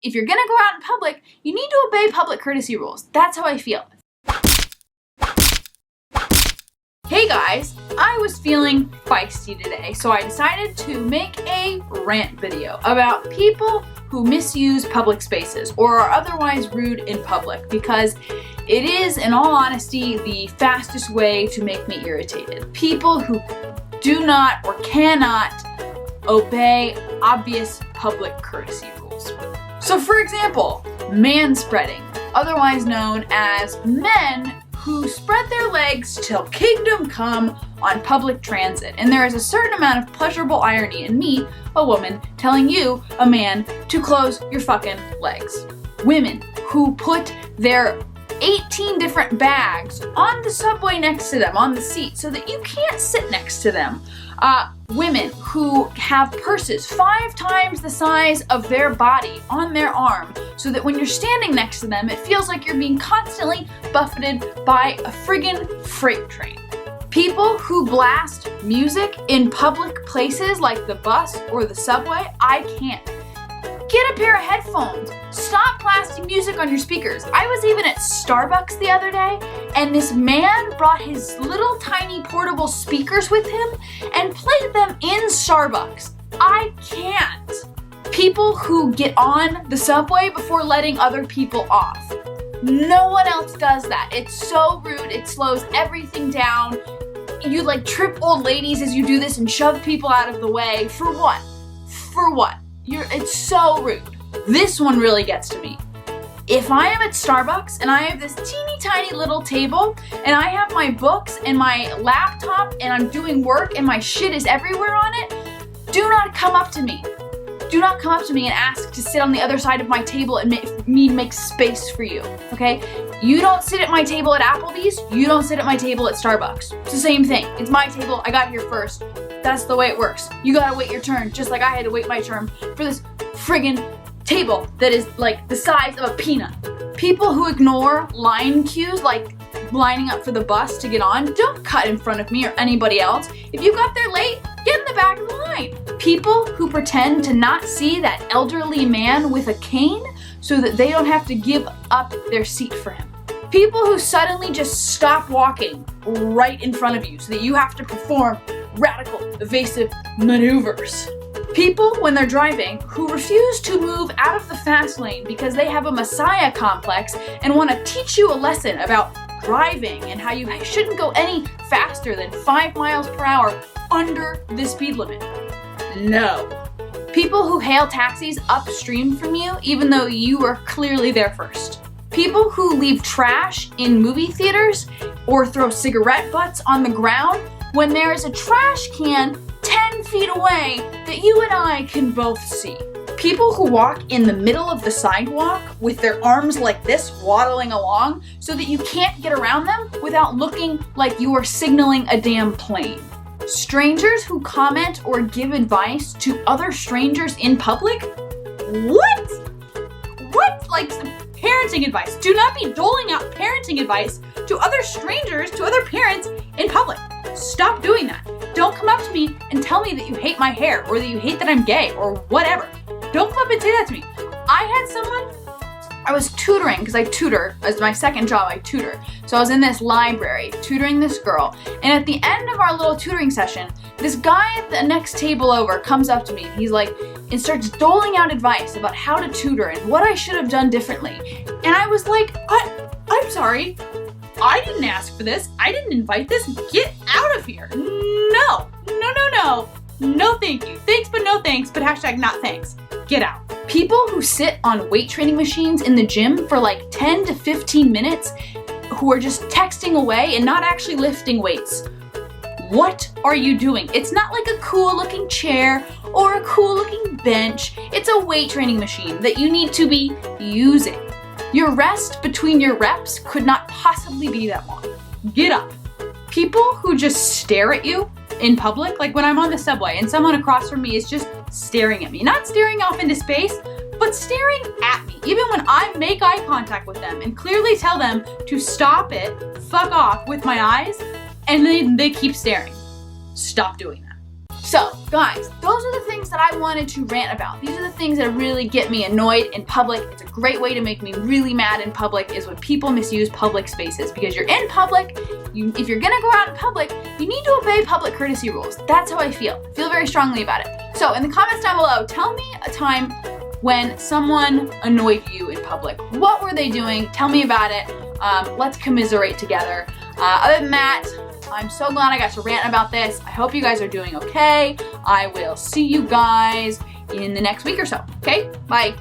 If you're gonna go out in public, you need to obey public courtesy rules. That's how I feel. Hey guys, I was feeling feisty today, so I decided to make a rant video about people who misuse public spaces or are otherwise rude in public, because it is, in all honesty, the fastest way to make me irritated. People who do not or cannot obey obvious public courtesy rules. So for example, manspreading, otherwise known as men who spread their legs till kingdom come on public transit. And there is a certain amount of pleasurable irony in me, a woman, telling you, a man, to close your fucking legs. Women who put their 18 different bags on the subway next to them, on the seat, so that you can't sit next to them. Women who have purses 5 times the size of their body on their arm, so that when you're standing next to them, it feels like you're being constantly buffeted by a friggin' freight train. People who blast music in public places like the bus or the subway, I can't. Get a pair of headphones. Stop blasting music on your speakers. I was even at Starbucks the other day, and this man brought his little tiny portable speakers with him and played them in Starbucks. I can't. People who get on the subway before letting other people off. No one else does that. It's so rude. It slows everything down. You like trip old ladies as you do this and shove people out of the way. For what? For what? It's so rude. This one really gets to me. If I am at Starbucks and I have this teeny tiny little table and I have my books and my laptop and I'm doing work and my shit is everywhere on it, do not come up to me. Do not come up to me and ask to sit on the other side of my table and make space for you, okay? You don't sit at my table at Applebee's, you don't sit at my table at Starbucks. It's the same thing. It's my table, I got here first. That's the way it works. You gotta wait your turn, just like I had to wait my turn for this friggin' table that is like the size of a peanut. People who ignore line cues, like lining up for the bus to get on, don't cut in front of me or anybody else. If you got there late, get in the back of the line. People who pretend to not see that elderly man with a cane so that they don't have to give up their seat for him. People who suddenly just stop walking right in front of you so that you have to perform radical, evasive maneuvers. People, when they're driving, who refuse to move out of the fast lane because they have a messiah complex and want to teach you a lesson about driving and how you shouldn't go any faster than 5 miles per hour under the speed limit. No. People who hail taxis upstream from you even though you were clearly there first. People who leave trash in movie theaters or throw cigarette butts on the ground when there is a trash can 10 feet away that you and I can both see. People who walk in the middle of the sidewalk with their arms like this waddling along so that you can't get around them without looking like you are signaling a damn plane. Strangers who comment or give advice to other strangers in public? What? What? Like parenting advice. Do not be doling out parenting advice to other strangers, to other parents in public. Stop doing that. Don't come up to me and tell me that you hate my hair or that you hate that I'm gay or whatever. Don't come up and say that to me. I was tutoring, because I tutor, as my second job, I tutor. So I was in this library tutoring this girl, and at the end of our little tutoring session, this guy at the next table over comes up to me, and he's like, and starts doling out advice about how to tutor and what I should have done differently. And I was like, I'm sorry, I didn't ask for this, I didn't invite this, get out of here. No, no thank you. Thanks but no thanks, but hashtag not thanks. Get out. People who sit on weight training machines in the gym for like 10 to 15 minutes who are just texting away and not actually lifting weights. What are you doing? It's not like a cool looking chair or a cool looking bench. It's a weight training machine that you need to be using. Your rest between your reps could not possibly be that long. Get up. People who just stare at you in public, like when I'm on the subway and someone across from me is just staring at me. Not staring off into space, but staring at me. Even when I make eye contact with them and clearly tell them to stop it, fuck off with my eyes, and then they keep staring. Stop doing that. So, guys, those are the things that I wanted to rant about. These are the things that really get me annoyed in public. It's a great way to make me really mad in public is when people misuse public spaces, because you're in public, if you're gonna go out in public, you need to obey public courtesy rules. That's how I feel. I feel very strongly about it. So in the comments down below, tell me a time when someone annoyed you in public. What were they doing? Tell me about it. Let's commiserate together. Other than that, I'm so glad I got to rant about this. I hope you guys are doing okay. I will see you guys in the next week or so. Okay? Bye.